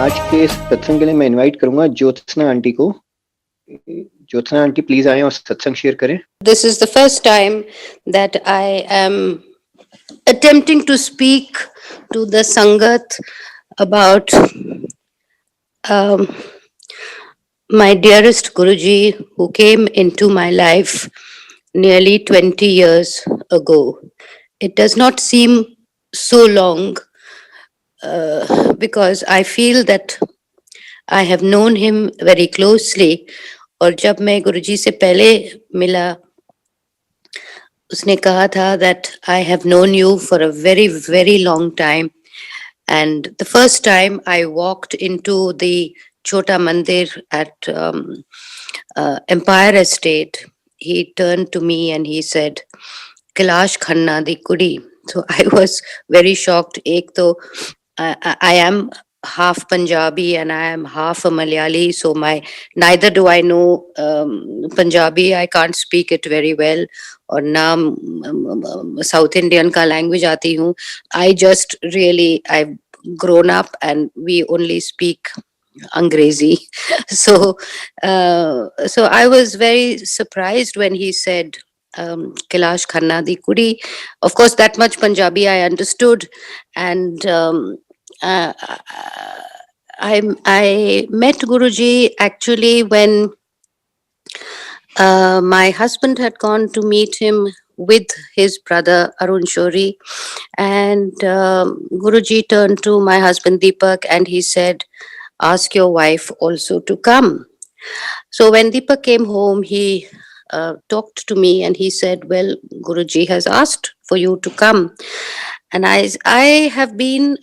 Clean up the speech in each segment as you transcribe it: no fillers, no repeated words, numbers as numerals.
आज के सत्संग के लिए मैं इनवाइट करूंगा ज्योत्सना आंटी को। ज्योत्सना आंटी प्लीज आए और सत्संग शेयर करें। This is the first time that I am attempting to speak to the Sangat about um, my dearest Guruji who came into my life nearly 20 years ago. It does not seem so long because I feel that I have known him very closely. और जब मैं गुरुजी से पहले मिला उसने कहा था that I have known you for a very, very long time. And the first time I walked into the Chota Mandir at Empire Estate, he turned to me and he said, Kailash Khanna di Kudi. So I was very shocked. Ek to I am half Punjabi and I am half a Malayali, so neither do I know Punjabi. I can't speak it very well. और ना South Indian का language आती हूँ. I've grown up and we only speak Angrezi. So I was very surprised when he said Kailash Khanna di Kudi. Of course, that much Punjabi I understood, and I met Guruji actually when my husband had gone to meet him with his brother Arun Shori, and Guruji turned to my husband Deepak and he said, ask your wife also to come. So when Deepak came home, he talked to me and he said, well, Guruji has asked for you to come. And I have been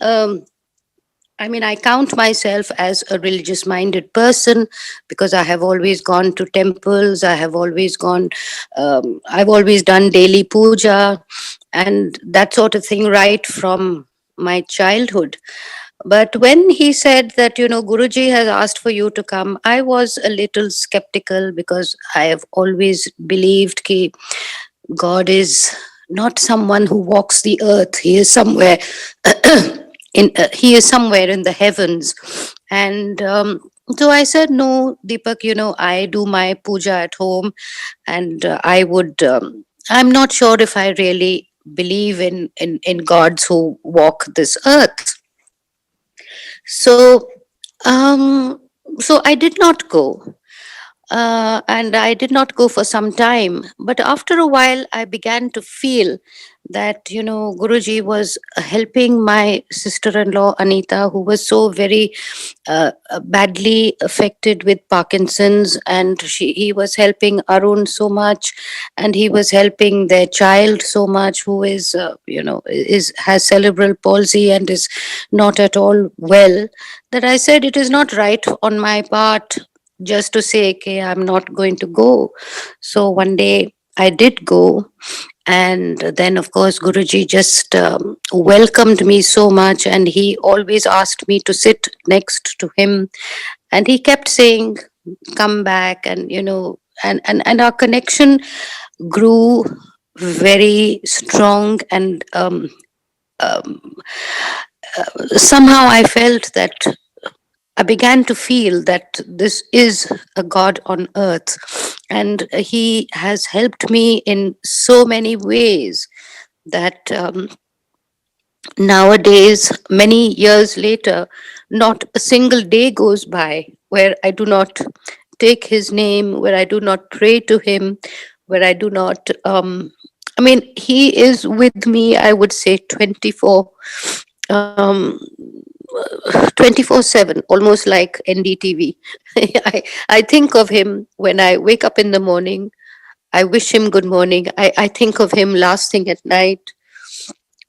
I count myself as a religious minded person because I have always gone to temples. I've always done daily puja and that sort of thing right from my childhood. But when he said that, Guruji has asked for you to come, I was a little skeptical because I have always believed that God is not someone who walks the earth. He is somewhere he is somewhere in the heavens. And so I said, no, Deepak, I do my puja at home and I'm not sure if I really believe in gods who walk this earth. So, so I did not go. And I did not go for some time. But after a while, I began to feel that, Guruji was helping my sister-in-law, Anita, who was so very badly affected with Parkinson's. And he was helping Arun so much. And he was helping their child so much, who is, has cerebral palsy and is not at all well, that I said it is not right on my part just to say, okay, I'm not going to go. So one day I did go. And then, of course, Guruji just welcomed me so much. And he always asked me to sit next to him. And he kept saying, come back. And, and our connection grew very strong. And somehow I felt that I began to feel that this is a God on earth and he has helped me in so many ways that nowadays, many years later, not a single day goes by where I do not take his name, where I do not pray to him, where I do not, he is with me, I would say 24/7, almost like NDTV. I think of him when I wake up in the morning. I wish him good morning. I think of him last thing at night.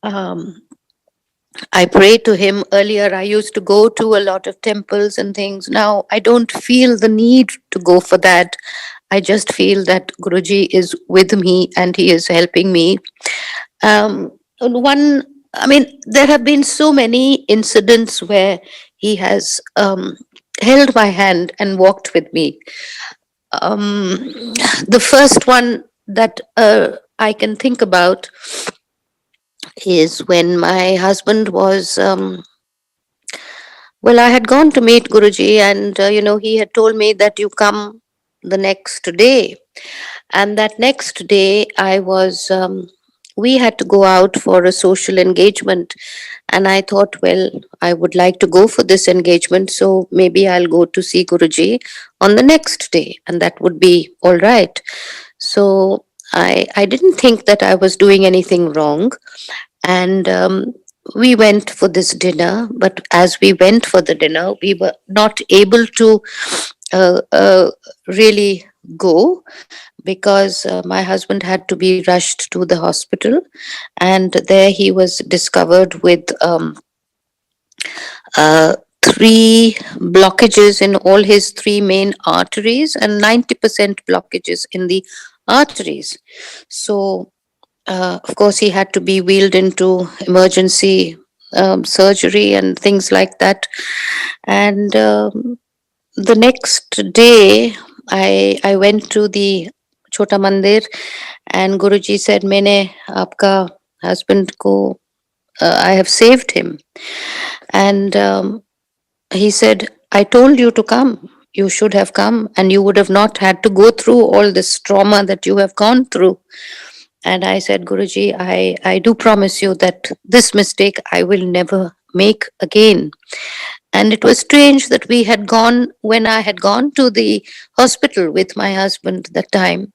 I pray to him. Earlier, I used to go to a lot of temples and things. Now, I don't feel the need to go for that. I just feel that Guruji is with me and he is helping me. There have been so many incidents where he has held my hand and walked with me. The first one that I can think about is when my husband was Well, I had gone to meet Guruji, and he had told me that you come the next day. And that next day, we had to go out for a social engagement. And I thought, well, I would like to go for this engagement, so maybe I'll go to see Guruji on the next day, and that would be all right. So I didn't think that I was doing anything wrong. And we went for this dinner, but as we went for the dinner, we were not able to really go, because my husband had to be rushed to the hospital, and there he was discovered with uh, three blockages in all his three main arteries and 90% blockages in the arteries. So of course, he had to be wheeled into emergency surgery and things like that. And the next day, I went to the Chota Mandir, and Guruji said, "Maine aapka husband ko, I have saved him." And he said, "I told you to come. You should have come, and you would have not had to go through all this trauma that you have gone through." And I said, "Guruji, I do promise you that this mistake I will never make again." And it was strange that when I had gone to the hospital with my husband that time,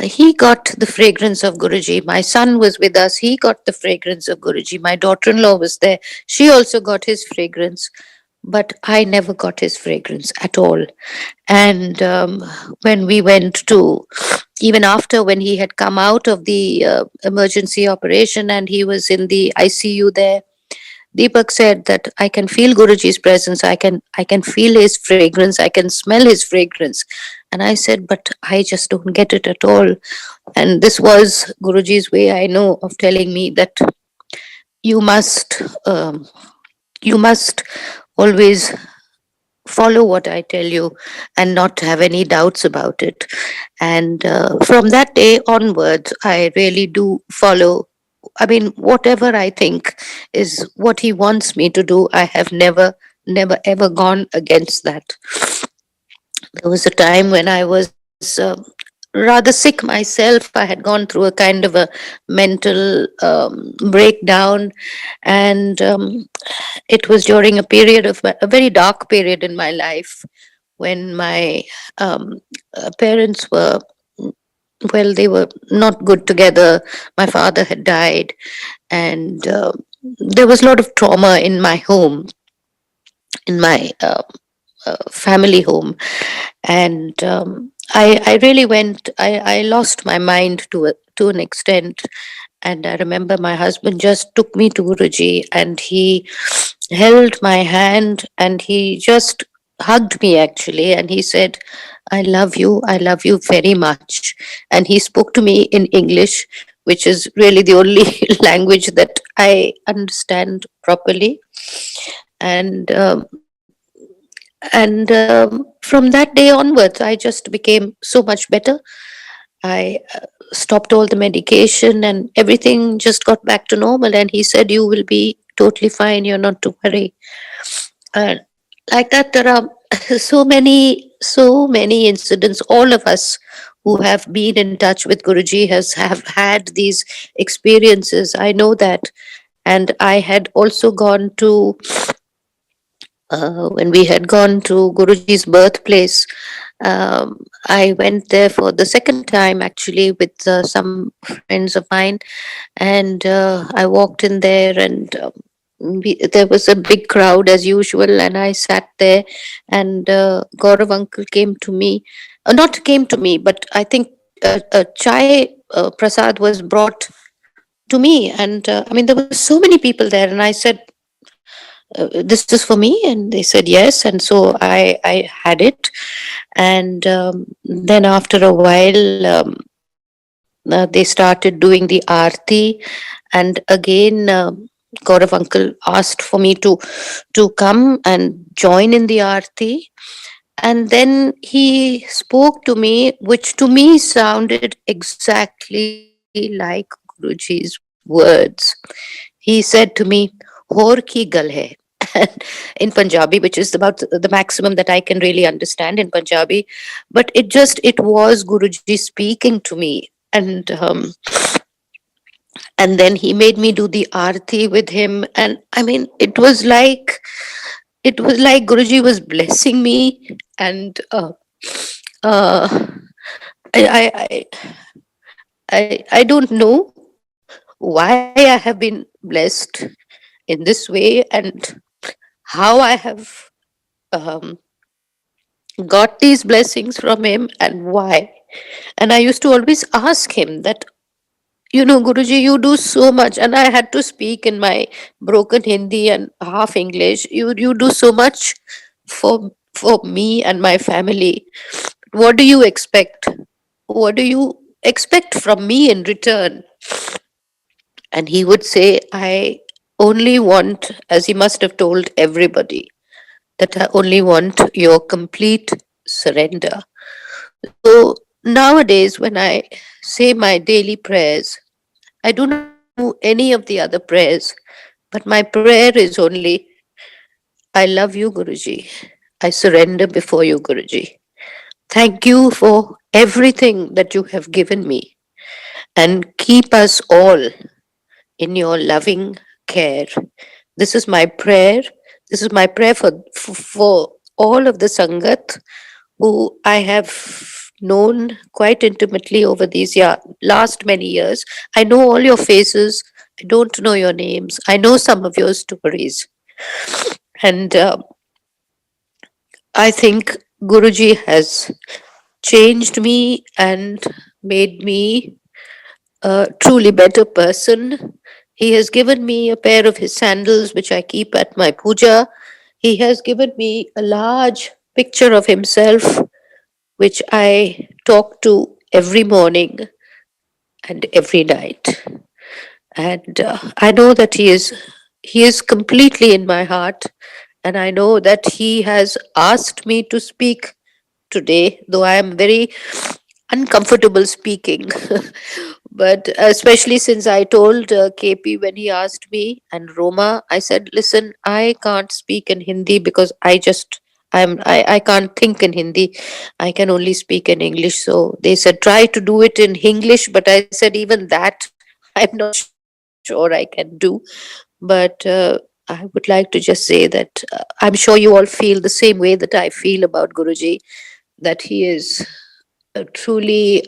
he got the fragrance of Guruji. My son was with us. He got the fragrance of Guruji. My daughter in law was there. She also got his fragrance. But I never got his fragrance at all. And when we went to, even after when he had come out of the emergency operation and he was in the ICU there, Deepak said that I can feel Guruji's presence. I can feel his fragrance. I can smell his fragrance. And I said, but I just don't get it at all. And this was Guruji's way, I know, of telling me that you must um, you must always follow what I tell you and not have any doubts about it. And from that day onwards, I really do follow. I mean, whatever I think is what he wants me to do, I have never, ever gone against that. There was a time when I was rather sick myself. I had gone through a kind of a mental breakdown, and it was during a very dark period in my life, when my um, parents were, well, they were not good together. My father had died, and there was a lot of trauma in my home, in my family home. And I really I lost my mind to an extent. And I remember my husband just took me to Guruji, and he held my hand, and he just hugged me actually, and he said, I love you very much. And he spoke to me in English, which is really the only language that I understand properly. And from that day onwards, I just became so much better. I stopped all the medication, and everything just got back to normal. And he said, "You will be totally fine. You're not to worry." And like that, there are so many incidents. All of us who have been in touch with Guruji have had these experiences. I know that. And I had also gone to, when we had gone to Guruji's birthplace, I went there for the second time actually with some friends of mine, and I walked in there, and there was a big crowd as usual, and I sat there, and Gaurav uncle came to me, not came to me, but I think a chai prasad was brought to me, and I mean there were so many people there, and I said, this is for me, and they said yes, and so I had it. And then after a while, they started doing the aarti, and again Gaurav uncle asked for me to come and join in the aarti. And then he spoke to me, which to me sounded exactly like Guruji's words. He said to me, "Hor ki gal hai." and in Punjabi, which is about the maximum that I can really understand in Punjabi. But it was Guruji speaking to me. And then he made me do the arti with him. And I mean, it was like Guruji was blessing me. And uh, I, I don't know why I have been blessed in this way, and how I have um, got these blessings from him, and why. And I used to always ask him that, Guruji, you do so much, and I had to speak in my broken Hindi and half English. You do so much for me and my family. What do you expect? What do you expect from me in return? And he would say, I only want, as he must have told everybody, that I only want your complete surrender. So nowadays, when I say my daily prayers, I do not do any of the other prayers, but my prayer is only, I love you, Guruji. I surrender before you, Guruji. Thank you for everything that you have given me, and keep us all in your loving care. This is my prayer. This is my prayer for all of the Sangat who I have known quite intimately over these last many years. I know all your faces. I don't know your names. I know some of your stories. And I think Guruji has changed me and made me a truly better person. He has given me a pair of his sandals, which I keep at my puja. He has given me a large picture of himself, which I talk to every morning and every night. And I know that he is completely in my heart, and I know that he has asked me to speak today, though I am very uncomfortable speaking. But especially since I told KP when he asked me, and Roma, I said, listen, I can't speak in Hindi because I can't think in Hindi. I can only speak in English. So they said, try to do it in English. But I said, even that, I'm not sure I can do. But I would like to just say that I'm sure you all feel the same way that I feel about Guruji, that he is truly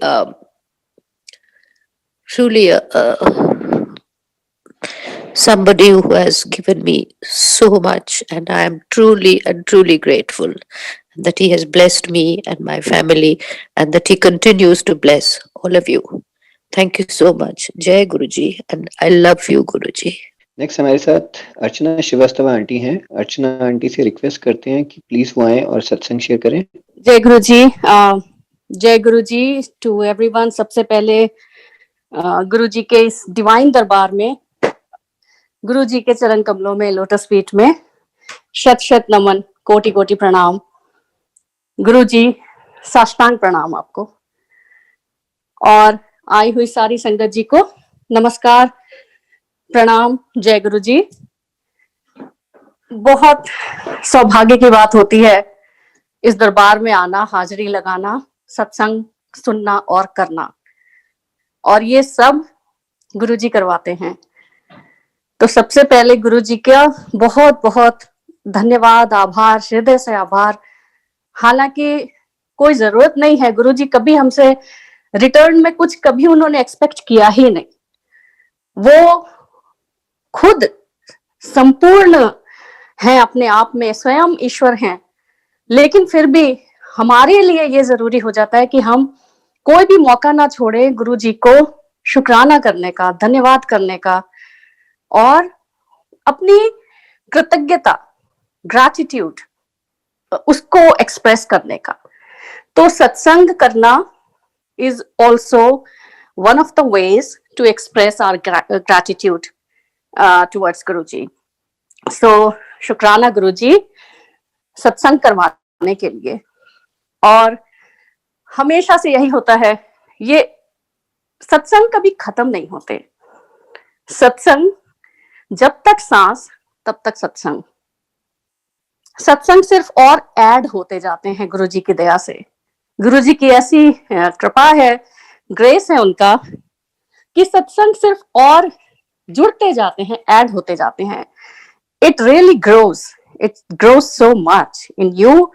somebody who has given me so much, and I am truly and truly grateful that he has blessed me and my family, and that he continues to bless all of you. Thank you so much. Jai Guruji, and I love you, Guruji. Next हमारे साथ अर्चना Srivastava aunty हैं। अर्चना aunty से request करते हैं कि please वो आए और सत्संग शेयर करें। जय गुरु जी। जय गुरु जी टू एवरीवन। सबसे पहले गुरु जी के इस डिवाइन दरबार में, गुरु जी के चरण कमलों में, लोटस फीट में शत शत नमन, कोटि कोटि प्रणाम। गुरु जी साष्टांग प्रणाम आपको, और आई हुई सारी संगत जी को नमस्कार, प्रणाम। जय गुरु जी। बहुत सौभाग्य की बात होती है इस दरबार में आना, हाजिरी लगाना, सत्संग सुनना और करना, और ये सब गुरु जी करवाते हैं। तो सबसे पहले गुरु जी का बहुत बहुत धन्यवाद, आभार, हृदय से आभार। हालांकि कोई जरूरत नहीं है, गुरु जी कभी हमसे रिटर्न में कुछ कभी उन्होंने एक्सपेक्ट किया ही नहीं। वो खुद संपूर्ण हैं, अपने आप में स्वयं ईश्वर हैं, लेकिन फिर भी हमारे लिए ये जरूरी हो जाता है कि हम कोई भी मौका ना छोड़े गुरु जी को शुक्राना करने का, धन्यवाद करने का, और अपनी कृतज्ञता, ग्रैटिट्यूड, उसको एक्सप्रेस करने का। तो सत्संग करना is also one of the ways to express our gratitude towards Guruji. So शुक्राना गुरुजी सत्संग करवाने के लिए। और हमेशा से यही होता है, ये सत्संग कभी खत्म नहीं होते। सत्संग जब तक सांस तब तक सत्संग, सत्संग सिर्फ और ऐड होते जाते हैं गुरु जी की दया से। गुरु जी की ऐसी कृपा है, ग्रेस है उनका, कि सत्संग सिर्फ और जुड़ते जाते हैं, ऐड होते जाते हैं। It really grows, it grows so much in you.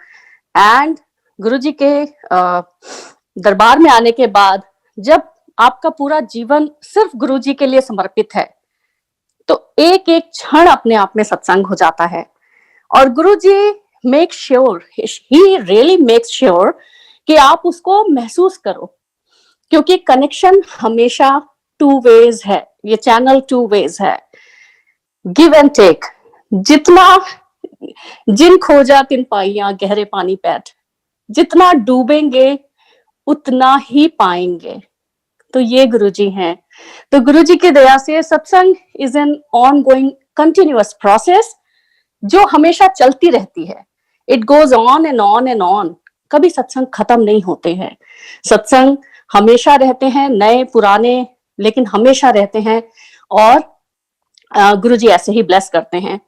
And गुरु जी के दरबार में आने के बाद जब आपका पूरा जीवन सिर्फ गुरु जी के लिए समर्पित है, तो एक एक क्षण अपने आप में सत्संग हो जाता है। और Guru ji make sure, he really makes sure कि आप उसको महसूस करो, क्योंकि कनेक्शन हमेशा टू वेज है, ये चैनल टू वेज है, गिव एंड टेक। जितना जिन खोजा तिन पाइया गहरे पानी पैठ, जितना डूबेंगे उतना ही पाएंगे। तो ये गुरुजी हैं। तो गुरुजी की दया से सत्संग is an on going continuous process जो हमेशा चलती रहती है। It goes on and on and on, कभी सत्संग खत्म नहीं होते हैं। सत्संग हमेशा रहते हैं, नए पुराने, लेकिन हमेशा रहते हैं। और गुरुजी ऐसे ही ब्लेस करते हैं।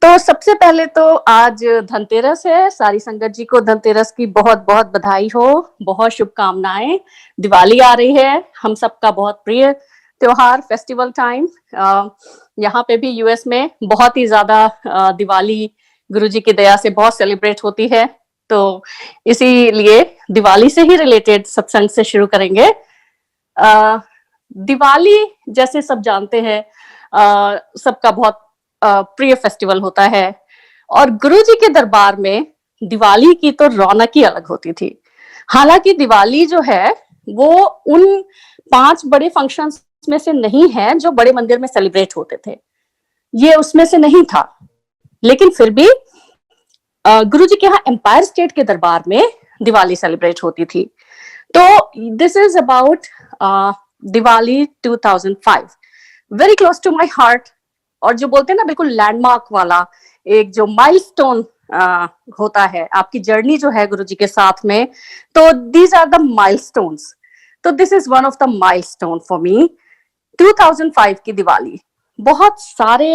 तो सबसे पहले तो आज धनतेरस है, सारी संगत जी को धनतेरस की बहुत बहुत बधाई हो, बहुत शुभकामनाएं। दिवाली आ रही है, हम सबका बहुत प्रिय त्योहार, फेस्टिवल टाइम। यहाँ पे भी यूएस में बहुत ही ज्यादा दिवाली गुरुजी की दया से बहुत सेलिब्रेट होती है। तो इसीलिए दिवाली से ही रिलेटेड सत्संग से शुरू करेंगे। दिवाली जैसे सब जानते हैं सबका बहुत प्रिय फेस्टिवल होता है, और गुरुजी के दरबार में दिवाली की तो रौनक ही अलग होती थी। हालांकि दिवाली जो है वो उन 5 बड़े फंक्शंस में से नहीं है जो बड़े मंदिर में सेलिब्रेट होते थे, ये उसमें से नहीं था। लेकिन फिर भी गुरुजी के यहाँ एम्पायर स्टेट के दरबार में दिवाली सेलिब्रेट होती थी। तो this is about Diwali 2005, very close to my heart. और जो बोलते हैं ना बिल्कुल लैंडमार्क वाला एक जो माइलस्टोन होता है आपकी जर्नी जो है गुरुजी के साथ में, तो दीज आर द माइलस्टोन्स। तो this is one of the milestone for me. 2005 की दिवाली, बहुत सारे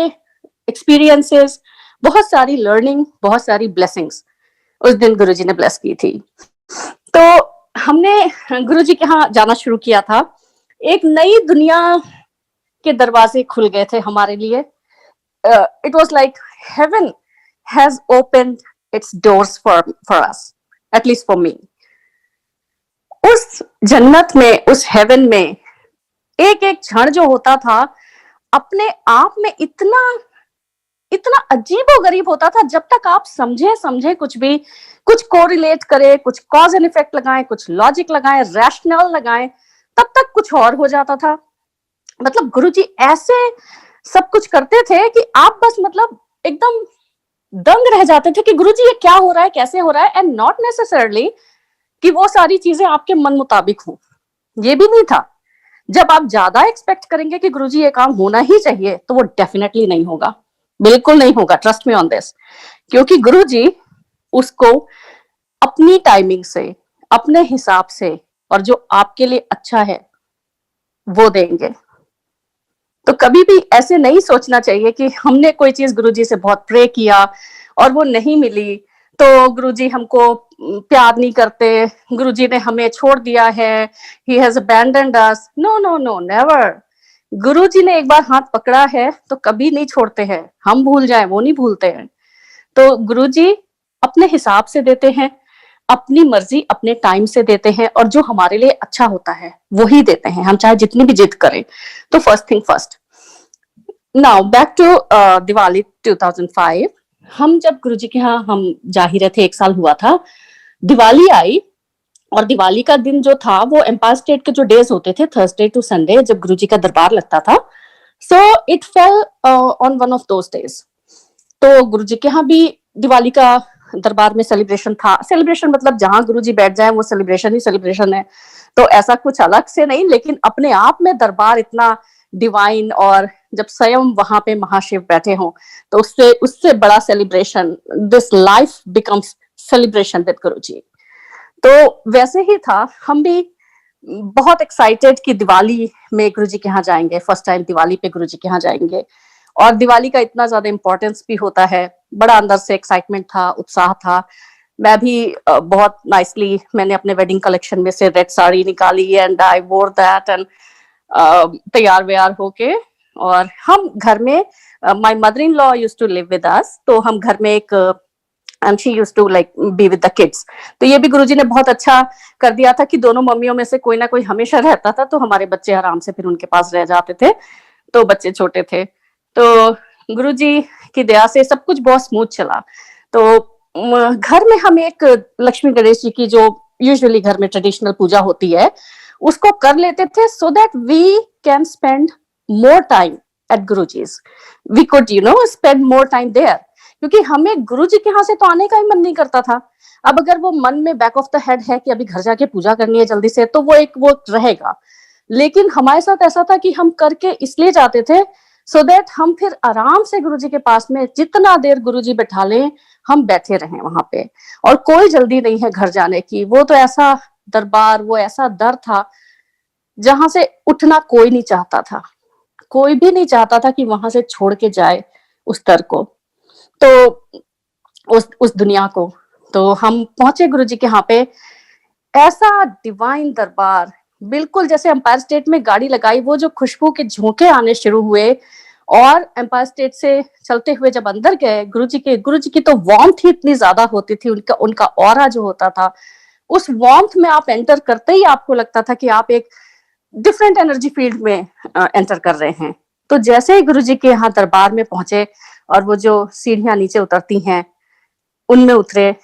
एक्सपीरियंसेस, बहुत सारी लर्निंग, बहुत सारी ब्लेसिंग्स उस दिन गुरुजी ने ब्लेस की थी। तो हमने गुरुजी के यहाँ जाना शुरू किया था, एक नई दुनिया के दरवाजे खुल गए थे हमारे लिए। It was like heaven has opened it's doors for us, at least for me. उस जन्नत में, उस हेवन में एक एक क्षण जो होता था अपने आप में इतना इतना अजीबोगरीब होता था। जब तक आप समझे कुछ भी, कुछ कोरिलेट करे, कुछ कॉज एंड इफेक्ट लगाएं, कुछ लॉजिक लगाएं, रैशनल लगाएं, तब तक कुछ और हो जाता था। मतलब गुरुजी ऐसे सब कुछ करते थे कि आप बस मतलब एकदम दंग रह जाते थे कि गुरुजी ये क्या हो रहा है, कैसे हो रहा है। एंड नॉट नेसेसरली कि वो सारी चीजें आपके मन मुताबिक हो, ये भी नहीं था। जब आप ज्यादा एक्सपेक्ट करेंगे कि गुरुजी ये काम होना ही चाहिए, तो वो डेफिनेटली नहीं होगा, बिल्कुल नहीं होगा, ट्रस्ट मी ऑन दिस। क्योंकि गुरुजी उसको अपनी टाइमिंग से, अपने हिसाब से, और जो आपके लिए अच्छा है वो देंगे। तो कभी भी ऐसे नहीं सोचना चाहिए कि हमने कोई चीज गुरुजी से बहुत प्रे किया और वो नहीं मिली तो गुरुजी हमको प्यार नहीं करते, गुरुजी ने हमें छोड़ दिया है, he has abandoned us. No no no, never. Guruji ने एक बार हाथ पकड़ा है तो कभी नहीं छोड़ते हैं। हम भूल जाएं, वो नहीं भूलते हैं। तो गुरुजी अपने हिसाब से देते हैं, अपनी मर्जी अपने टाइम से देते हैं, और जो हमारे लिए अच्छा होता है वही देते हैं, हम चाहे जितनी भी जिद करें। तो first thing first. Now back to Diwali 2005। हम जब गुरुजी के यहाँ हम जा ही रहे थे, 1 साल हुआ था, दिवाली आई। और दिवाली का दिन जो था वो एम्पायर स्टेट के जो डेज होते थे, थर्सडे टू संडे, जब गुरुजी का दरबार लगता था, so it fell on one of those days. तो गुरुजी के यहाँ भी दिवाली का दरबार में सेलिब्रेशन था। सेलिब्रेशन मतलब जहां गुरुजी बैठ जाए वो सेलिब्रेशन ही सेलिब्रेशन है, तो ऐसा कुछ अलग से नहीं, लेकिन अपने आप में दरबार इतना डिवाइन, और जब स्वयं वहां पे महाशिव बैठे हों तो उससे बड़ा celebration, this life becomes celebration with Guruji. तो वैसे ही था, हम भी बहुत एक्साइटेड कि दिवाली में गुरुजी के यहाँ जाएंगे, फर्स्ट टाइम दिवाली पे गुरुजी के यहाँ जाएंगे। और दिवाली का इतना ज्यादा इंपॉर्टेंस भी होता है बड़ा अंदर से एक्साइटमेंट था, उत्साह था। मैं भी बहुत नाइसली मैंने अपने वेडिंग कलेक्शन में से रेड साड़ी निकाली एंड आई वोर दैट एंड तैयार व्यार होके, और हम घर में, my mother in law used to live with us, तो हम घर में एक and she used to like be with the kids. तो ये भी गुरुजी ने बहुत अच्छा कर दिया था कि दोनों मम्मियों में से कोई ना कोई हमेशा रहता था, तो हमारे बच्चे आराम से फिर उनके पास रह जाते थे, तो बच्चे छोटे थे। तो गुरुजी की दया से सब कुछ बहुत स्मूथ चला। तो घर में हम एक लक्ष्मी गणेश जी की जो यूजुअली घर में ट्रेडिशनल पूजा होती है उसको कर लेते थे, so that we can spend more time at Guruji's, we could spend more time there, क्योंकि हमें गुरुजी के यहाँ से तो आने का ही मन नहीं करता था। अब अगर वो मन में बैक ऑफ द हेड है कि अभी घर जाके पूजा करनी है जल्दी से, तो वो रहेगा। लेकिन हमारे साथ ऐसा था कि हम करके इसलिए जाते थे सो दैट हम फिर आराम से गुरुजी के पास में जितना देर गुरुजी बैठा लें हम बैठे रहें वहां पे, और कोई जल्दी नहीं है घर जाने की। वो तो ऐसा दरबार, वो ऐसा दर था जहां से उठना कोई नहीं चाहता था, कोई भी नहीं चाहता था कि वहां से छोड़ के जाए उस दर को, तो उस दुनिया को। तो हम पहुंचे गुरुजी के यहाँ पे, ऐसा डिवाइन दरबार, बिल्कुल जैसे एम्पायर स्टेट में गाड़ी लगाई, वो जो खुशबू के झोंके आने शुरू हुए, और एम्पायर स्टेट से चलते हुए जब अंदर गए गुरुजी की तो वार्मथ ही इतनी ज्यादा होती थी, उनका ऑरा जो होता था, उस वार्मथ में आप एंटर करते ही आपको लगता था कि आप एक डिफरेंट एनर्जी फील्ड में एंटर कर रहे हैं। तो जैसे ही गुरुजी के यहाँ दरबार में पहुंचे और वो जो सीढ़ियां नीचे उतरती हैं उनमें उतरे,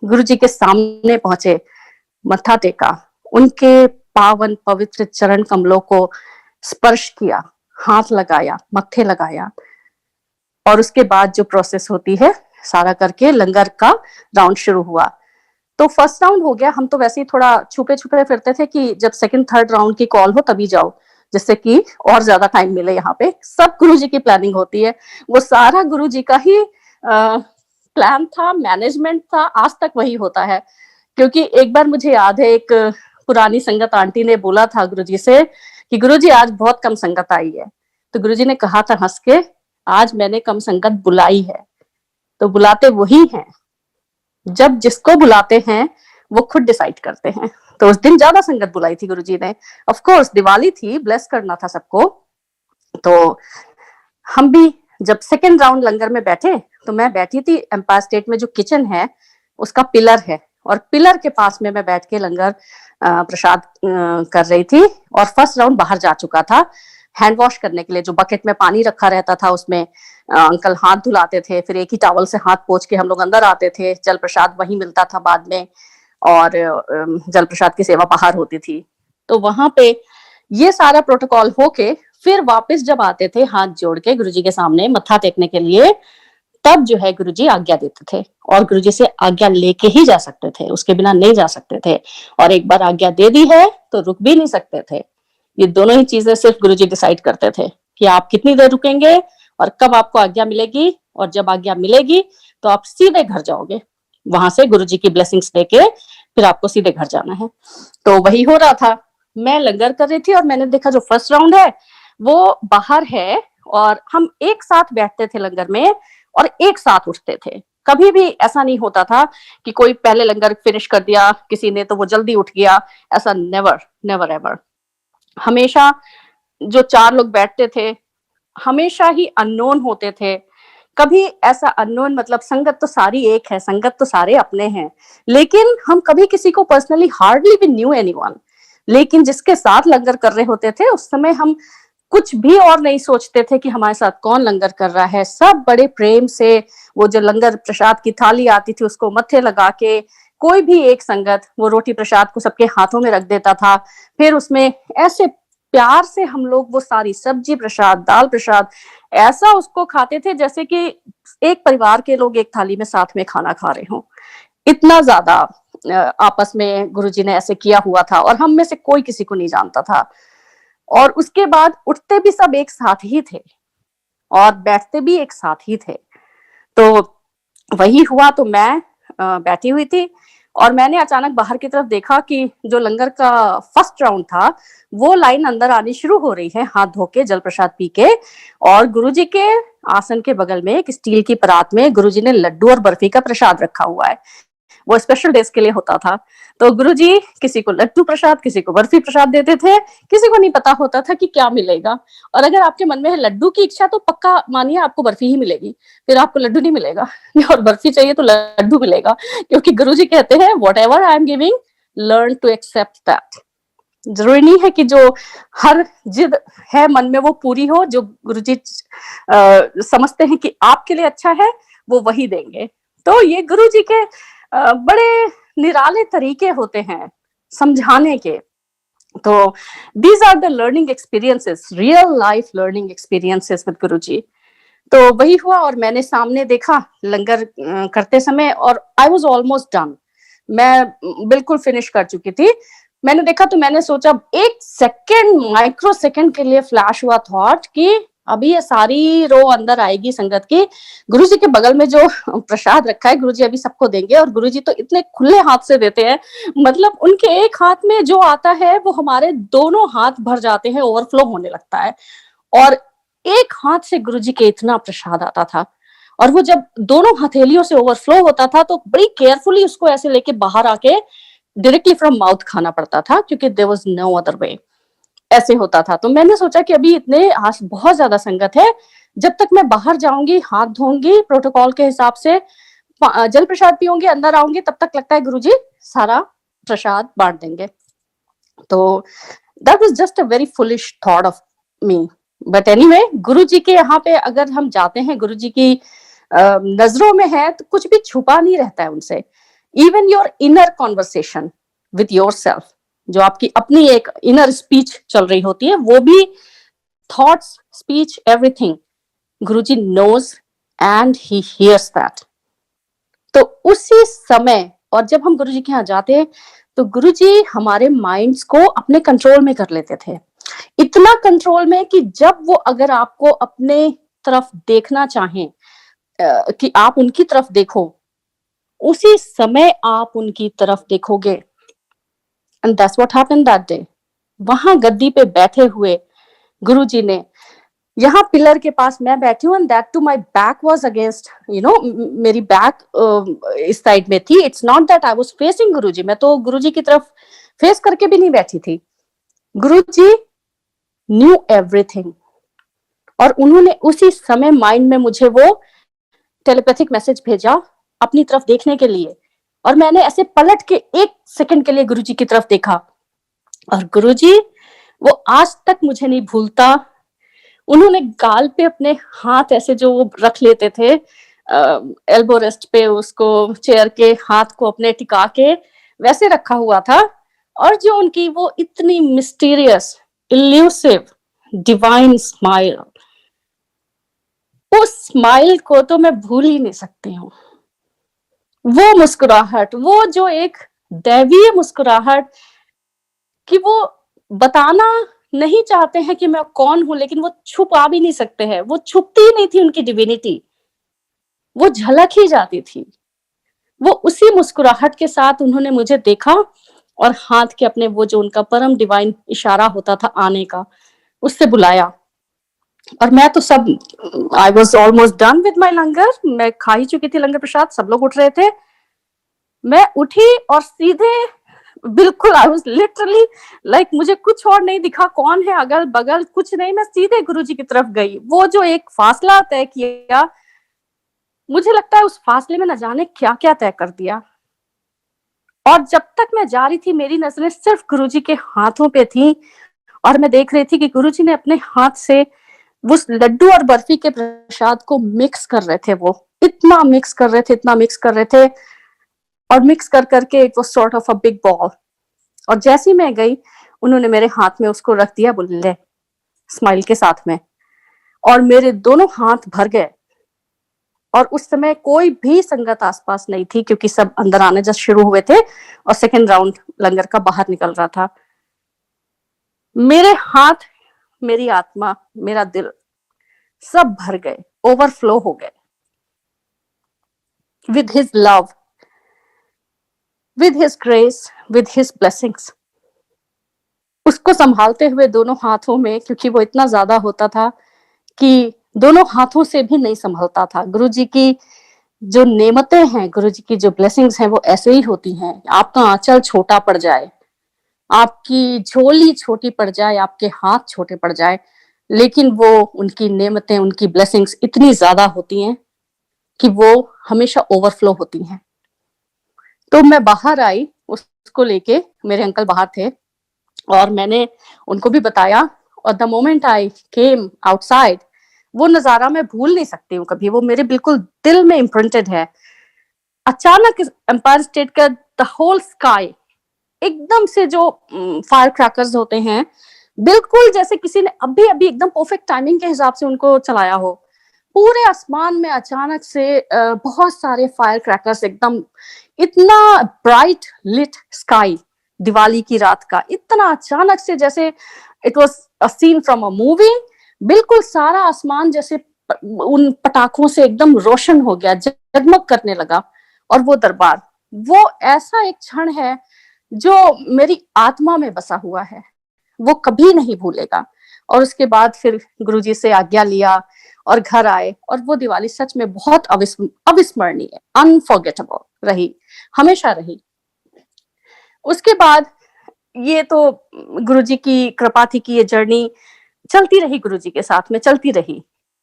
गुरुजी के सामने पहुंचे, मत्था टेका, उनके पावन पवित्र चरण कमलों को स्पर्श किया, हाथ लगाया, मत्थे लगाया, और उसके बाद जो प्रोसेस होती है सारा करके लंगर का राउंड शुरू हुआ। तो फर्स्ट राउंड हो गया, हम तो वैसे ही थोड़ा छुपे छुपे फिरते थे कि जब सेकंड थर्ड राउंड की कॉल हो तभी जाओ, जिससे कि और ज्यादा टाइम मिले। यहाँ पे सब गुरुजी की प्लानिंग होती है, वो सारा गुरुजी का ही प्लान था, मैनेजमेंट था, आज तक वही होता है। क्योंकि एक बार मुझे याद है, एक पुरानी संगत आंटी ने बोला था गुरुजी से कि गुरुजी आज बहुत कम संगत आई है, तो गुरुजी ने कहा था हंस के, आज मैंने कम संगत बुलाई है। तो बुलाते वही हैं, जब जिसको बुलाते हैं वो खुद डिसाइड करते हैं। तो उस दिन ज्यादा संगत बुलाई थी गुरुजी ने, ऑफ कोर्स दिवाली थी, ब्लेस करना था सबको। तो हम भी जब सेकेंड राउंड लंगर में बैठे, तो मैं बैठी थी एम्पायर स्टेट में जो किचन है उसका पिलर है, और पिलर के पास में मैं बैठ के लंगर प्रसाद कर रही थी। और फर्स्ट राउंड बाहर जा चुका था हैंड वॉश करने के लिए, जो बकेट में पानी रखा रहता था उसमें अंकल हाथ धुलाते थे, फिर एक ही टॉवल से हाथ पोंछ के हम लोग अंदर आते थे। जल प्रसाद वहीं मिलता था बाद में, और जल प्रसाद की सेवा बाहर होती थी। तो वहां पे ये सारा प्रोटोकॉल होके फिर वापस जब आते थे हाथ जोड़ के गुरुजी के सामने मत्था टेकने के लिए, तब जो है गुरुजी आज्ञा देते थे, और गुरुजी से आज्ञा लेके ही जा सकते थे, उसके बिना नहीं जा सकते थे। और एक बार आज्ञा दे दी है तो रुक भी नहीं सकते थे। ये दोनों ही चीजें सिर्फ गुरुजी डिसाइड करते थे कि आप कितनी देर रुकेंगे और कब आपको आज्ञा मिलेगी, और जब आज्ञा मिलेगी तो आप सीधे घर जाओगे, वहां से गुरुजी की ब्लेसिंग्स लेके फिर आपको सीधे घर जाना है। तो वही हो रहा था, मैं लंगर कर रही थी और मैंने देखा जो फर्स्ट राउंड है वो बाहर है, और हम एक साथ बैठते थे लंगर में और एक साथ उठते थे। कभी भी ऐसा नहीं होता था कि कोई पहले लंगर फिनिश कर दिया किसी ने तो वो जल्दी उठ गया, ऐसा नेवर नेवर एवर। हमेशा जो 4 लोग बैठते थे हमेशा ही अननोन होते थे। कभी ऐसा अननोन मतलब संगत तो सारी एक है, संगत तो सारे अपने हैं, लेकिन हम कभी किसी को पर्सनली हार्डली भी न्यू एनीवन। लेकिन जिसके साथ लंगर कर रहे होते थे उस समय हम कुछ भी और नहीं सोचते थे कि हमारे साथ कौन लंगर कर रहा है। सब बड़े प्रेम से वो जो लंगर प्रसाद की थाली आती थी उसको मत्थे लगा के कोई भी एक संगत वो रोटी प्रसाद को सबके हाथों में रख देता था। फिर उसमें ऐसे प्यार से हम लोग वो सारी सब्जी प्रसाद, दाल प्रसाद ऐसा उसको खाते थे जैसे कि एक परिवार के लोग एक थाली में साथ में खाना खा रहे हों। इतना ज्यादा आपस में गुरुजी ने ऐसे किया हुआ था, और हम में से कोई किसी को नहीं जानता था। और उसके बाद उठते भी सब एक साथ ही थे और बैठते भी एक साथ ही थे। तो वही हुआ। तो मैं बैठी हुई थी और मैंने अचानक बाहर की तरफ देखा कि जो लंगर का फर्स्ट राउंड था वो लाइन अंदर आनी शुरू हो रही है, हाथ धो के जल प्रसाद पी के, और गुरुजी के आसन के बगल में एक स्टील की परात में गुरुजी ने लड्डू और बर्फी का प्रसाद रखा हुआ है। वो स्पेशल डेज के लिए होता था। तो गुरुजी किसी को लड्डू प्रसाद, किसी को बर्फी प्रसाद देते थे, किसी को नहीं पता होता था कि क्या मिलेगा। और अगर आपके मन में है लड्डू की इच्छा, तो पक्का मानिए आपको बर्फी ही मिलेगी, फिर आपको लड्डू नहीं मिलेगा। और बर्फी चाहिए तो लड्डू मिलेगा, क्योंकि गुरुजी कहते हैं whatever I am giving, learn to accept that. जरूरी नहीं है कि जो हर जिद है मन में वो पूरी हो। जो गुरुजी समझते हैं कि आपके लिए अच्छा है, वो वही देंगे। तो ये गुरुजी के बड़े निराले तरीके होते हैं समझाने के। तो these are the learning experiences, real life learning experiences with Guruji. तो वही हुआ और मैंने सामने देखा लंगर करते समय, और आई वाज ऑलमोस्ट डन। मैं बिल्कुल फिनिश कर चुकी थी। मैंने देखा तो मैंने सोचा, एक सेकंड, माइक्रो सेकंड के लिए फ्लैश हुआ थॉट कि अभी ये सारी रो अंदर आएगी संगत की। गुरुजी के बगल में जो प्रसाद रखा है, गुरुजी अभी सबको देंगे। और गुरुजी तो इतने खुले हाथ से देते हैं, मतलब उनके एक हाथ में जो आता है वो हमारे दोनों हाथ भर जाते हैं, ओवरफ्लो होने लगता है। और एक हाथ से गुरुजी के इतना प्रसाद आता था, और वो जब दोनों हथेलियों से ओवरफ्लो होता था तो बड़ी केयरफुली उसको ऐसे लेके बाहर आके डायरेक्टली फ्रॉम माउथ खाना पड़ता था, क्योंकि there was no other way. ऐसे होता था। तो मैंने सोचा कि अभी इतने आज बहुत ज्यादा संगत है, जब तक मैं बाहर जाऊंगी, हाथ धोऊंगी प्रोटोकॉल के हिसाब से, जल प्रसाद पीऊंगी, अंदर आऊंगी, तब तक लगता है गुरुजी सारा प्रसाद बांट देंगे। तो that was just a very foolish thought of me. But anyway, Guruji के यहाँ पे अगर हम जाते हैं, गुरुजी की नजरों में है, तो कुछ भी छुपा नहीं रहता है उनसे। Even your inner conversation with yourself, जो आपकी अपनी एक इनर स्पीच चल रही होती है, वो भी thoughts, speech, everything, Guruji knows and he hears that. तो उसी समय, और जब हम गुरुजी के यहाँ जाते हैं तो गुरुजी हमारे माइंड्स को अपने कंट्रोल में कर लेते थे। इतना कंट्रोल में कि जब वो अगर आपको अपने तरफ देखना चाहें, कि आप उनकी तरफ देखो, उसी समय आप उनकी तरफ देखोगे। And that's what happened that day. वहां गद्दी पे बैठे हुए गुरुजी ने, यहाँ पिलर के पास मैं बैठी हूँ, and that too my back was against, you know, मेरी बैक इस साइड में थी। It's not that I was facing गुरुजी, मैं तो गुरुजी की तरफ फेस करके भी नहीं बैठी थी। गुरुजी knew everything, और उन्होंने उसी समय माइंड में मुझे वो टेलीपैथिक मैसेज भेजा अपनी तरफ देखने के लिए। और मैंने ऐसे पलट के एक सेकंड के लिए गुरुजी की तरफ देखा, और गुरुजी वो आज तक मुझे नहीं भूलता। उन्होंने गाल पे अपने हाथ ऐसे जो वो रख लेते थे, एल्बो रेस्ट पे, उसको चेयर के हाथ को अपने टिका के वैसे रखा हुआ था। और जो उनकी वो इतनी मिस्टीरियस, इल्यूसिव, डिवाइन स्माइल, उस स्माइल को तो मैं भूल ही नहीं सकती हूँ। वो मुस्कुराहट, वो जो एक दैवीय मुस्कुराहट, कि वो बताना नहीं चाहते हैं कि मैं कौन हूं, लेकिन वो छुपा भी नहीं सकते हैं। वो छुपती ही नहीं थी उनकी डिविनिटी, वो झलक ही जाती थी। वो उसी मुस्कुराहट के साथ उन्होंने मुझे देखा, और हाथ के अपने वो जो उनका परम डिवाइन इशारा होता था आने का, उससे बुलाया। और मैं तो सब, I was almost done with my langar, मैं खा ही चुकी थी लंगर प्रसाद, सब लोग उठ रहे थे। मैं उठी और सीधे, बिल्कुल आई वॉज लिटरली लाइक, मुझे कुछ और नहीं दिखा, कौन है अगल बगल, कुछ नहीं, मैं सीधे गुरुजी की तरफ गई। वो जो एक फासला तय किया, मुझे लगता है उस फासले में न जाने क्या क्या तय कर दिया। और जब तक मैं जा रही थी, मेरी नजरें सिर्फ गुरुजी के हाथों पे थी, और मैं देख रही थी कि गुरुजी ने अपने हाथ से उस लड्डू और बर्फी के प्रसाद को मिक्स कर रहे थे। वो इतना मिक्स कर रहे थे, इतना मिक्स कर रहे थे, और मिक्स कर करके it was sort of a big ball. और जैसी मैं गई, उन्होंने मेरे हाथ में उसको रख दिया, बोले स्माइल के साथ में, और मेरे दोनों हाथ भर गए। और उस समय कोई भी संगत आसपास नहीं थी, क्योंकि सब अंदर आने जस्ट शुरू हुए थे, और सेकेंड राउंड लंगर का बाहर निकल रहा था। मेरे हाथ, मेरी आत्मा, मेरा दिल सब भर गए, ओवरफ्लो हो गए with his love, with his grace, with his blessings. उसको संभालते हुए दोनों हाथों में, क्योंकि वो इतना ज्यादा होता था कि दोनों हाथों से भी नहीं संभलता था। गुरुजी की जो नेमतें हैं, गुरुजी की जो ब्लेसिंग्स हैं, वो ऐसे ही होती हैं। आपका आंचल छोटा पड़ जाए, आपकी झोली छोटी पड़ जाए, आपके हाथ छोटे पड़ जाए, लेकिन वो उनकी नेमतें, उनकी ब्लेसिंग्स इतनी ज्यादा होती हैं कि वो हमेशा ओवरफ्लो होती हैं। तो मैं बाहर आई उसको लेके, मेरे अंकल बाहर थे और मैंने उनको भी बताया, और the moment I came outside, वो नजारा मैं भूल नहीं सकती हूँ कभी, वो मेरे बिल्कुल दिल में इम्प्रिंटेड है। अचानक एम्पायर स्टेट का द होल स्काई, एकदम से जो फायर क्रैकर्स होते हैं, बिल्कुल जैसे किसी ने अभी अभी एकदम परफेक्ट टाइमिंग के हिसाब से उनको चलाया हो, पूरे आसमान में अचानक से बहुत सारे फायर क्रैकर्स, एकदम इतना ब्राइट लिट स्काई, दिवाली की रात का, इतना अचानक से जैसे it was a scene from a movie. बिल्कुल सारा आसमान जैसे उन पटाखों से एकदम रोशन हो गया, जगमग करने लगा। और वो दरबार, वो ऐसा एक क्षण है जो मेरी आत्मा में बसा हुआ है, वो कभी नहीं भूलेगा। और उसके बाद फिर गुरुजी से आज्ञा लिया और घर आए, और वो दिवाली सच में बहुत अविस्मरणीय, अनफॉरगेटेबल रही, हमेशा रही। उसके बाद ये तो गुरुजी की कृपा थी कि ये जर्नी चलती रही, गुरुजी के साथ में चलती रही।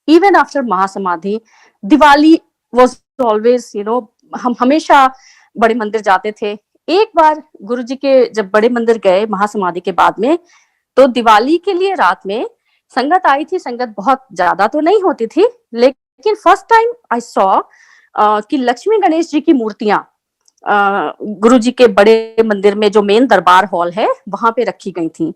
Even after mahasamadhi, Diwali was always, हम हमेशा बड़े मंदिर जाते थे। एक बार गुरुजी के जब बड़े मंदिर गए महासमाधि के बाद में, तो दिवाली के लिए रात में संगत आई थी। संगत बहुत ज्यादा तो नहीं होती थी, लेकिन फर्स्ट टाइम आई सॉ कि लक्ष्मी गणेश जी की मूर्तियां गुरुजी के बड़े मंदिर में, जो मेन दरबार हॉल है, वहां पे रखी गई थी।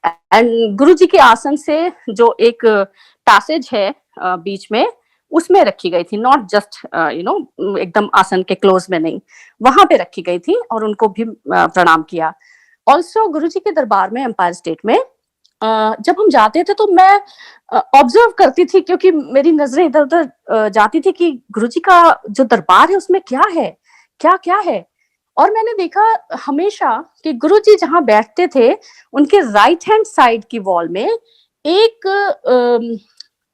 एंड गुरुजी के आसन से जो एक पैसेज है बीच में, उसमें रखी गई थी, नॉट जस्ट एकदम आसन के क्लोज में नहीं, वहां पे रखी गई थी, और उनको भी प्रणाम किया। ऑल्सो गुरुजी के दरबार में एम्पायर स्टेट में जब हम जाते थे तो मैं ऑब्जर्व करती थी, क्योंकि मेरी नजरें इधर उधर जाती थी कि गुरुजी का जो दरबार है उसमें क्या है, क्या क्या है। और मैंने देखा हमेशा कि गुरुजी जहां बैठते थे, उनके राइट हैंड साइड की वॉल में एक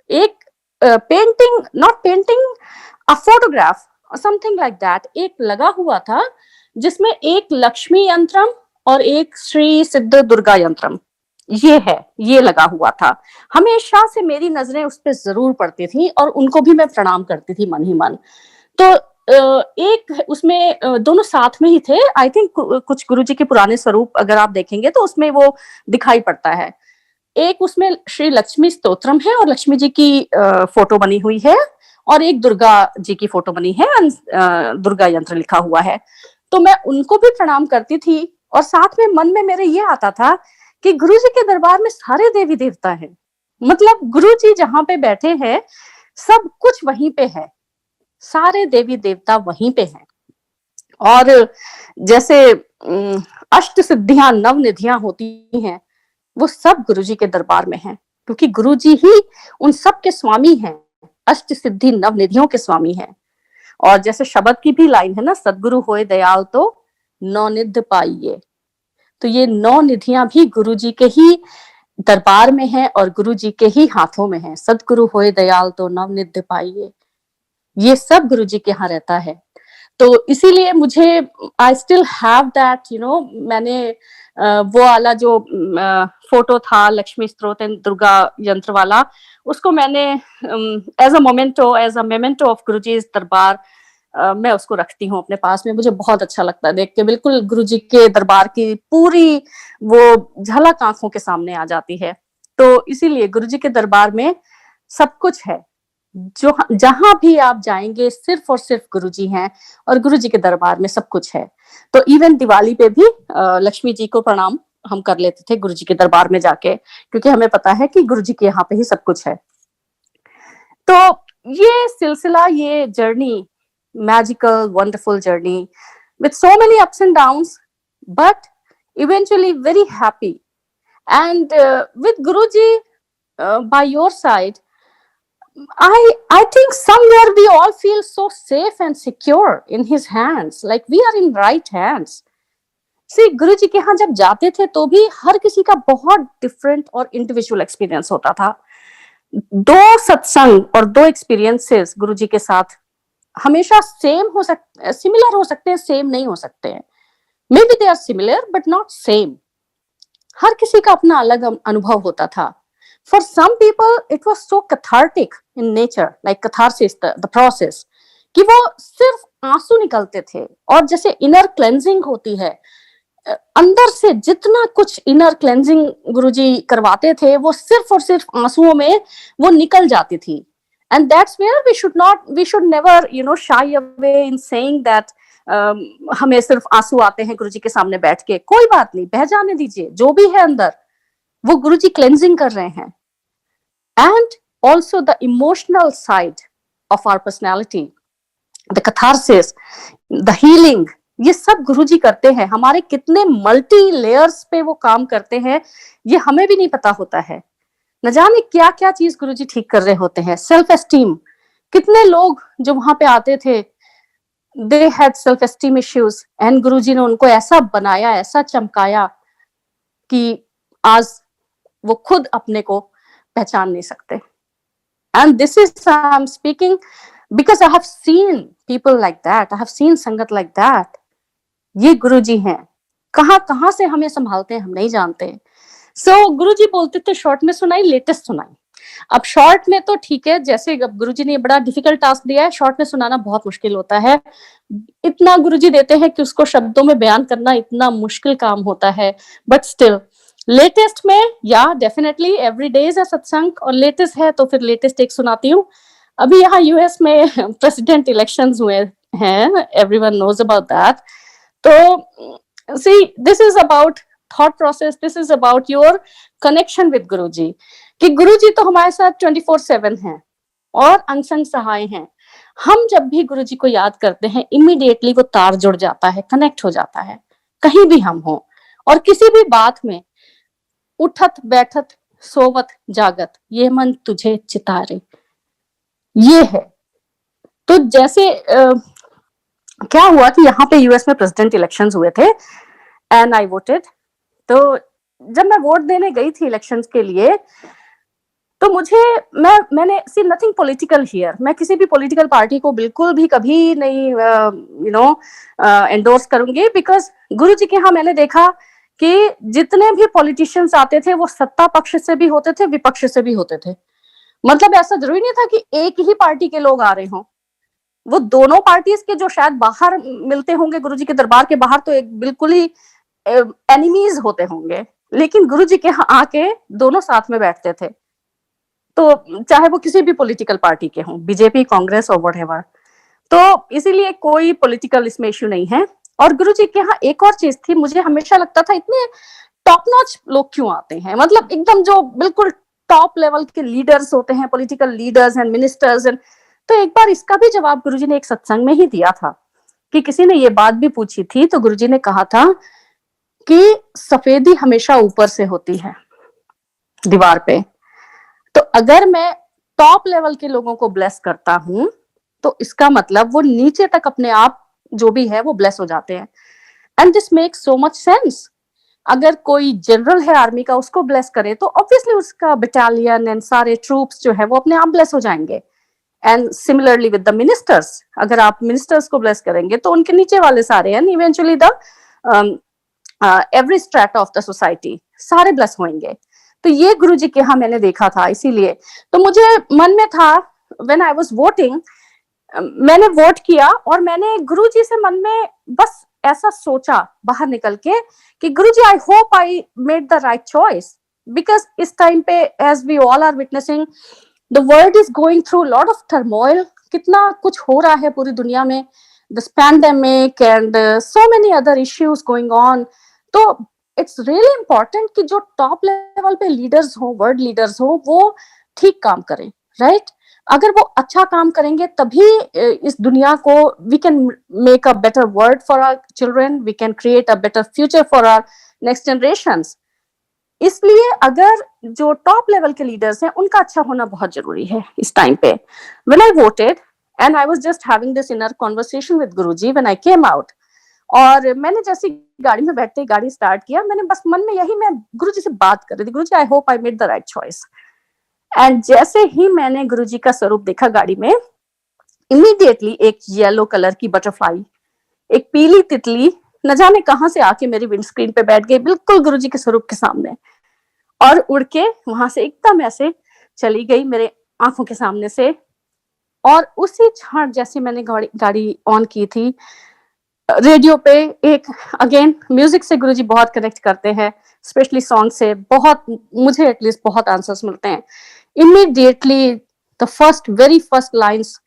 एक painting, not painting, a photograph, something like that, एक लगा हुआ था, जिसमें एक लक्ष्मी यंत्रम और एक श्री सिद्ध दुर्गा यंत्रम, ये लगा हुआ था। हमेशा से मेरी नजरें उस पर जरूर पड़ती थी, और उनको भी मैं प्रणाम करती थी मन ही मन। तो एक उसमें दोनों साथ में ही थे। आई थिंक कुछ गुरुजी के पुराने स्वरूप अगर आप देखेंगे तो उसमें वो दिखाई पड़ता है। एक उसमें श्री लक्ष्मी स्तोत्रम है और लक्ष्मी जी की फोटो बनी हुई है, और एक दुर्गा जी की फोटो बनी है, दुर्गा यंत्र लिखा हुआ है। तो मैं उनको भी प्रणाम करती थी, और साथ में मन में मेरे ये आता था कि गुरुजी के दरबार में सारे देवी देवता हैं, मतलब गुरुजी जहां पे बैठे हैं सब कुछ वहीं पे है, सारे देवी देवता वहीं पे हैं। और जैसे अष्ट सिद्धियां, नव निधियां होती हैं, वो सब गुरुजी के दरबार में हैं, क्योंकि गुरुजी ही उन सब के स्वामी हैं, अष्ट सिद्धि नव निधियों के स्वामी हैं। और जैसे शब्द की भी लाइन है ना, सदगुरु होए दयाल तो नौ निधि पाइये, तो ये नौ निधियां भी गुरुजी के ही दरबार में है और गुरुजी के ही हाथों में है। सदगुरु होए दयाल तो नव निधि पाइये, ये सब गुरुजी के यहाँ रहता है। तो इसीलिए मुझे आई स्टिल हैव दैट, मैंने वो वाला जो फोटो था लक्ष्मी स्तोत्र एंड दुर्गा यंत्र वाला, उसको मैंने as a memento of Guruji's दरबार, मैं उसको रखती हूँ अपने पास में। मुझे बहुत अच्छा लगता है देख के, बिल्कुल गुरुजी के दरबार की पूरी वो झलक आंखों के सामने आ जाती है। तो इसीलिए गुरुजी के दरबार में सब कुछ है, जो जहां भी आप जाएंगे सिर्फ और सिर्फ गुरुजी हैं, और गुरुजी के दरबार में सब कुछ है। तो इवन दिवाली पे भी लक्ष्मी जी को प्रणाम हम कर लेते थे गुरुजी के दरबार में जाके, क्योंकि हमें पता है कि गुरुजी के यहाँ पे ही सब कुछ है। तो ये सिलसिला, ये journey, magical wonderful journey with so many ups and downs, but eventually very happy. And with Guruji by your side, I think somewhere we all feel so safe and secure in his hands, like we are in right hands. See, गुरुजी के यहाँ जब जाते थे तो भी हर किसी का बहुत डिफरेंट और इंडिविजुअल एक्सपीरियंस होता था। दो सत्संग और दो एक्सपीरियंसेस गुरुजी के साथ हमेशा सिमिलर हो सकते हैं, सेम नहीं हो सकते हैं। Maybe they are similar but not same. हर किसी का अपना अलग अनुभव होता था। For some people it was so cathartic in nature, like catharsis, the process, कि वो सिर्फ आंसू निकलते थे और जैसे इनर क्लेंजिंग होती है, अंदर से जितना कुछ इनर क्लेंजिंग गुरुजी करवाते थे वो सिर्फ और सिर्फ आंसुओं में वो निकल जाती थी। And that's where we should never shy away in saying that हमें सिर्फ आंसू आते हैं गुरुजी के सामने बैठ के। कोई बात नहीं, बह जाने दीजिए, जो भी है अंदर वो गुरुजी क्लेंजिंग कर रहे हैं। And also the emotional side of our personality, the catharsis, the healing, ये सब गुरुजी करते हैं। हमारे कितने मल्टी लेयर्स पे वो काम करते हैं ये हमें भी नहीं पता होता है। न जाने क्या क्या चीज गुरुजी ठीक कर रहे होते हैं। सेल्फ एस्टीम, कितने लोग जो वहां पे आते थे they had self esteem issues and Guruji ने उनको ऐसा बनाया, ऐसा चमकाया कि आज वो खुद अपने को पहचान नहीं सकते। And this is I am speaking because I have seen people like that, I have seen संगत like that। ये गुरुजी हैं। कहां से हमें संभालते हैं हम नहीं जानते। सो गुरुजी बोलते थे शॉर्ट में सुनाई, लेटेस्ट सुनाई। अब शॉर्ट में तो ठीक है, जैसे अब गुरुजी ने बड़ा डिफिकल्ट टास्क दिया है, शॉर्ट में सुनाना बहुत मुश्किल होता है। इतना गुरुजी देते हैं कि उसको शब्दों में बयान करना इतना मुश्किल काम होता है। बट स्टिल लेटेस्ट में, या definitely every day is a सत्संग, और लेटेस्ट है तो फिर लेटेस्ट एक सुनाती हूँ। अभी यहाँ यूएस में प्रेसिडेंट इलेक्शंस हुए हैं, एवरीवन नोज अबाउट दैट। तो see, this is about thought process, this is about your connection with Guruji, कि गुरुजी तो हमारे साथ 24/7 हैं और अनसंग सहाय हैं। हम जब भी गुरुजी को याद करते हैं इमीडिएटली वो तार जुड़ जाता है, कनेक्ट हो जाता है, कहीं भी हम हो और किसी भी बात में। उठत बैठत सोवत जागत, ये मन तुझे चितारे, ये है। तो जैसे क्या हुआ कि यहाँ पे यूएस में प्रेसिडेंट इलेक्शंस हुए थे एंड आई वोटेड। तो जब मैं वोट देने गई थी इलेक्शंस के लिए, तो मैंने सी नथिंग पॉलिटिकल हियर। मैं किसी भी पॉलिटिकल पार्टी को बिल्कुल भी कभी नहीं एंडोर्स करूंगी, बिकॉज गुरुजी के यहाँ मैंने देखा कि जितने भी पॉलिटिशियंस आते थे वो सत्ता पक्ष से भी होते थे, विपक्ष से भी होते थे। मतलब ऐसा जरूरी नहीं था कि एक ही पार्टी के लोग आ रहे हों। वो दोनों पार्टीज के जो शायद बाहर मिलते होंगे गुरुजी के दरबार के बाहर, तो एक बिल्कुल ही एनिमीज होते होंगे, लेकिन गुरुजी के यहाँ आके दोनों साथ में बैठते थे। तो चाहे वो किसी भी पॉलिटिकल पार्टी के हों, बीजेपी, कांग्रेस और व्हाटएवर। तो इसीलिए कोई पॉलिटिकल इसमें इश्यू नहीं है। और गुरुजी के यहाँ एक और चीज थी, मुझे हमेशा लगता था इतने टॉप नॉच लोग क्यों आते हैं, मतलब एकदम जो बिल्कुल टॉप लेवल के लीडर्स होते हैं, political leaders and ministers. And तो एक बार इसका भी जवाब गुरुजी ने एक सत्संग में ही दिया था कि किसी ने ये बात भी पूछी थी, तो गुरुजी ने कहा था कि सफेदी हमेशा ऊपर से होती है दीवार पे। तो अगर मैं टॉप लेवल के लोगों को ब्लेस करता हूं तो इसका मतलब वो नीचे तक अपने आप जो भी है वो ब्लेस हो जाते हैं। And this makes so much sense. अगर कोई जनरल है आर्मी का, उसको ब्लेस करे तो ऑब्वियसली उसका बटालियन एंड सारे ट्रूप्स जो है वो अपने आप ब्लेस हो जाएंगे। And similarly with the ministers, अगर आप मिनिस्टर्स को ब्लेस करेंगे तो उनके नीचे वाले सारे and eventually the every strata of the society सारे ब्लेस होंगे। तो ये गुरुजी के यहाँ मैंने देखा था। इसीलिए तो मुझे मन में था व्हेन आई वाज वोटिंग, मैंने वोट किया और मैंने गुरुजी से मन में बस ऐसा सोचा बाहर निकल के कि Guruji I hope I made the right choice, because इस टाइम पे as we all are witnessing the world is going through lot of turmoil. कितना कुछ हो रहा है पूरी दुनिया में, this pandemic and so many other issues going on. तो इट्स रियली इंपॉर्टेंट कि जो टॉप लेवल पे लीडर्स हो, वर्ल्ड लीडर्स हो, वो ठीक काम करें, राइट? अगर वो अच्छा काम करेंगे तभी इस दुनिया को we can make a better world for our children, we can create a better future for our next generations. इसलिए अगर जो टॉप लेवल के लीडर्स हैं उनका अच्छा होना बहुत जरूरी है इस टाइम पे। When I voted and I was just having this inner conversation with Guruji when I came out, और मैंने जैसे गाड़ी में बैठते ही गाड़ी स्टार्ट किया, मैंने बस मन में यही मैं गुरुजी से बात कर रही थी, Guruji I hope I made the right choice. And जैसे ही मैंने गुरुजी का स्वरूप देखा गाड़ी में, इमीडिएटली एक येलो कलर की बटरफ्लाई, एक पीली तितली न जाने कहां से आके मेरी विंडस्क्रीन पे बैठ गई, बिल्कुल गुरुजी के स्वरूप के सामने, और उड़ के वहां से एकदम ऐसे चली गई मेरे आंखों के सामने से। और उसी क्षण जैसे मैंने गाड़ी ऑन की थी, रेडियो पे एक, अगेन म्यूजिक से गुरुजी बहुत कनेक्ट करते हैं, स्पेशली सॉन्ग से बहुत, मुझे एटलीस्ट बहुत आंसर्स मिलते हैं। Immediately the very first lines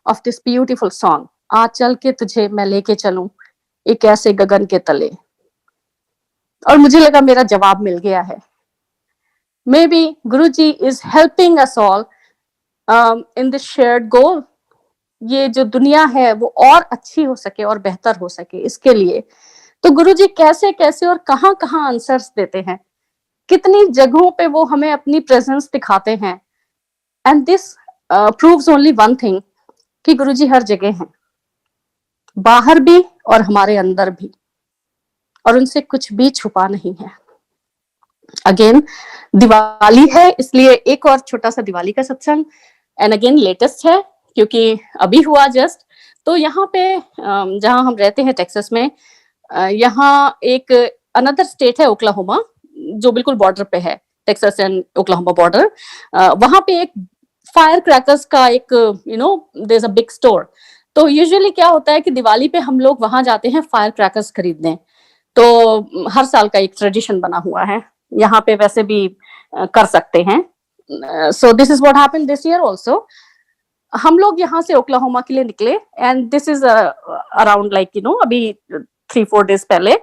of this beautiful song, आज चल के तुझे मैं लेके चलूं एक ऐसे गगन के तले। और मुझे लगा मेरा जवाब मिल गया है। May be Guruji is helping us all in this shared गोल। ये जो दुनिया है वो और अच्छी हो सके और बेहतर हो सके, इसके लिए तो गुरुजी कैसे कैसे और कहां कहां आंसर्स देते हैं, कितनी जगहों पे वो हमें अपनी प्रेजेंस दिखाते हैं। And this proves only one thing, कि गुरुजी हर जगह हैं, बाहर भी और हमारे अंदर भी, और उनसे कुछ भी छुपा नहीं है। अगेन दिवाली है, इसलिए एक और छोटा सा दिवाली का सत्संग, एंड अगेन लेटेस्ट है क्योंकि अभी हुआ जस्ट। तो यहाँ पे जहाँ हम रहते हैं टेक्सास में, यहाँ एक अनदर स्टेट है ओक्लाहोमा, जो बिल्कुल बॉर्डर पे है, टेक्सास एंड ओक्लाहोमा बॉर्डर। वहां पे एक फायर क्रैकर्स का एक there is a big store. तो यूजुअली क्या होता है कि दिवाली पे हम लोग वहां जाते हैं फायर क्रैकर्स खरीदने। तो हर साल का एक ट्रेडिशन बना हुआ है, यहाँ पे वैसे भी कर सकते हैं। So this is what happened this year also. हम लोग यहाँ से ओक्लाहोमा के लिए निकले, and this is around like अभी 3-4 days पहले,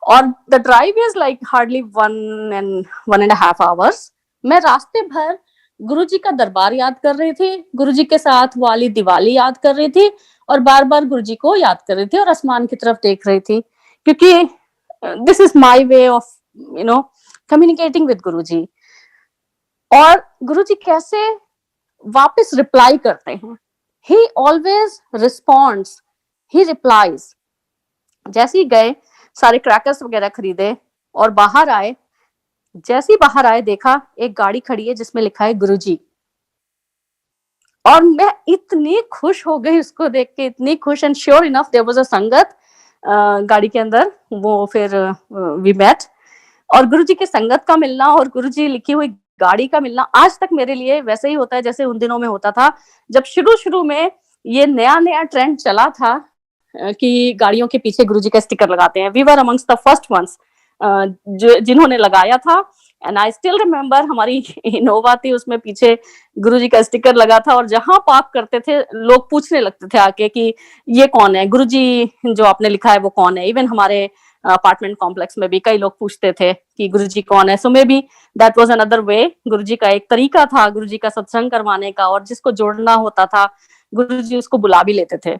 और the drive is like hardly 1.5 hours। मैं रास्ते भर गुरुजी का दरबार याद कर रही थी, गुरुजी के साथ वाली दिवाली याद कर रही थी, और बार बार गुरुजी को याद कर रही थी और आसमान की तरफ देख रही थी, क्योंकि this is my way of communicating with Guruji. और गुरुजी कैसे वापस रिप्लाई करते हैं, he always responds, he replies. जैसे ही गए, सारे क्रैकर्स वगैरह खरीदे और बाहर आए, जैसे ही बाहर आए देखा एक गाड़ी खड़ी है जिसमें लिखा है गुरुजी, और मैं इतनी खुश हो गई उसको देख के, इतनी खुश। And sure enough there was a संगत गाड़ी के अंदर, वो फिर वी मेट। और गुरुजी के संगत का मिलना और गुरुजी लिखी हुई गाड़ी का मिलना आज तक मेरे लिए वैसे ही होता है जैसे उन दिनों में होता था, जब शुरू में ये नया नया ट्रेंड चला था कि गाड़ियों के पीछे गुरुजी का स्टिकर लगाते हैं। We were amongst the first ones जिन्होंने लगाया था। एंड आई स्टिल रिमेम्बर, हमारी इनोवा थी, उसमें पीछे गुरुजी का स्टिकर लगा था, और जहां पार्क करते थे लोग पूछने लगते थे आके कि ये कौन है, गुरुजी जो आपने लिखा है वो कौन है। इवन हमारे अपार्टमेंट कॉम्प्लेक्स में भी कई लोग पूछते थे कि गुरुजी कौन है। So maybe that was another way, Guruji का एक तरीका था गुरुजी का सत्संग करवाने का, और जिसको जोड़ना होता था गुरुजी उसको बुला भी लेते थे।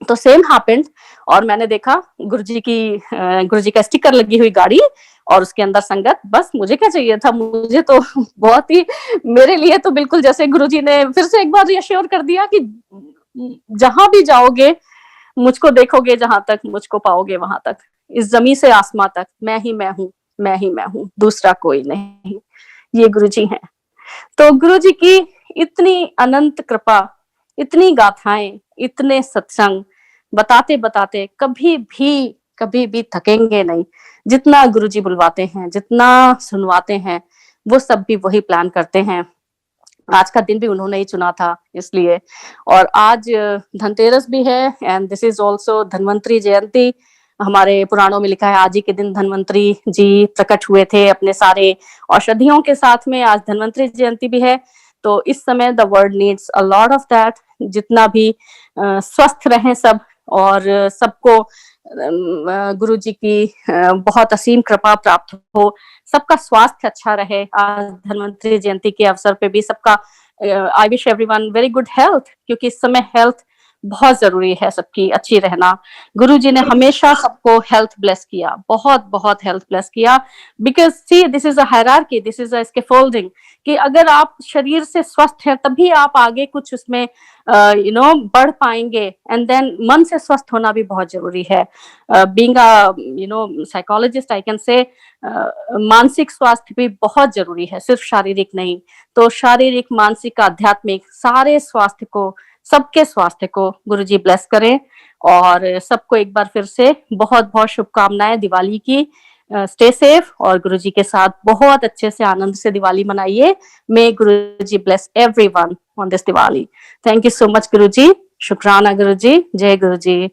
तो सेम हैपेंड, और मैंने देखा गुरुजी का स्टिकर लगी हुई गाड़ी और उसके अंदर संगत। बस मुझे क्या चाहिए था, मुझे तो बहुत ही, मेरे लिए तो बिल्कुल जैसे गुरुजी ने फिर से एक बार रिअश्योर कर दिया कि जहां भी जाओगे मुझको देखोगे, जहां तक मुझको पाओगे वहां तक, इस जमीन से आसमां तक मैं ही मैं हूँ, मैं ही मैं हूँ, दूसरा कोई नहीं, ये गुरुजी हैं। तो गुरुजी की इतनी अनंत कृपा, इतनी गाथाएं, इतने सत्संग, बताते बताते कभी भी थकेंगे नहीं। जितना गुरुजी बुलवाते हैं, जितना सुनवाते हैं, वो सब भी वही प्लान करते हैं। आज का दिन भी उन्होंने ही चुना था इसलिए। और आज धनतेरस भी है, and this is also Dhanvantari Jayanti. हमारे पुराणों में लिखा है आज ही के दिन धन्वंतरी जी प्रकट हुए थे अपने सारे औषधियों के साथ में। आज धन्वंतरी जयंती भी है, तो इस समय the world needs a lot of that. जितना भी स्वस्थ रहें सब, और सबको गुरुजी की बहुत असीम कृपा प्राप्त हो, सबका स्वास्थ्य अच्छा रहे। आज धन्वंतरी जयंती के अवसर पे भी सबका I wish everyone very good health, क्योंकि इस समय हेल्थ बहुत जरूरी है सबकी अच्छी रहना। गुरुजी ने हमेशा सबको हेल्थ ब्लेस किया, बहुत बहुत हेल्थ ब्लेस किया, because C this is a hierarchy, this is a scaffolding, कि अगर आप शरीर से स्वस्थ हैं तभी आप आगे कुछ उसमें बढ़ पाएंगे, एंड देन मन से स्वस्थ होना भी बहुत जरूरी है। Being a psychologist I can say मानसिक स्वास्थ्य भी बहुत जरूरी है, सिर्फ शारीरिक नहीं। तो शारीरिक, मानसिक, आध्यात्मिक सारे स्वास्थ्य को, सबके स्वास्थ्य को गुरुजी ब्लेस करें। और सबको एक बार फिर से बहुत बहुत शुभकामनाएं दिवाली की। स्टे सेफ और गुरुजी के साथ बहुत अच्छे से आनंद से दिवाली मनाइए। May Guruji bless everyone on this Diwali. Thank you so much Guruji. शुक्राना गुरुजी। जय गुरुजी।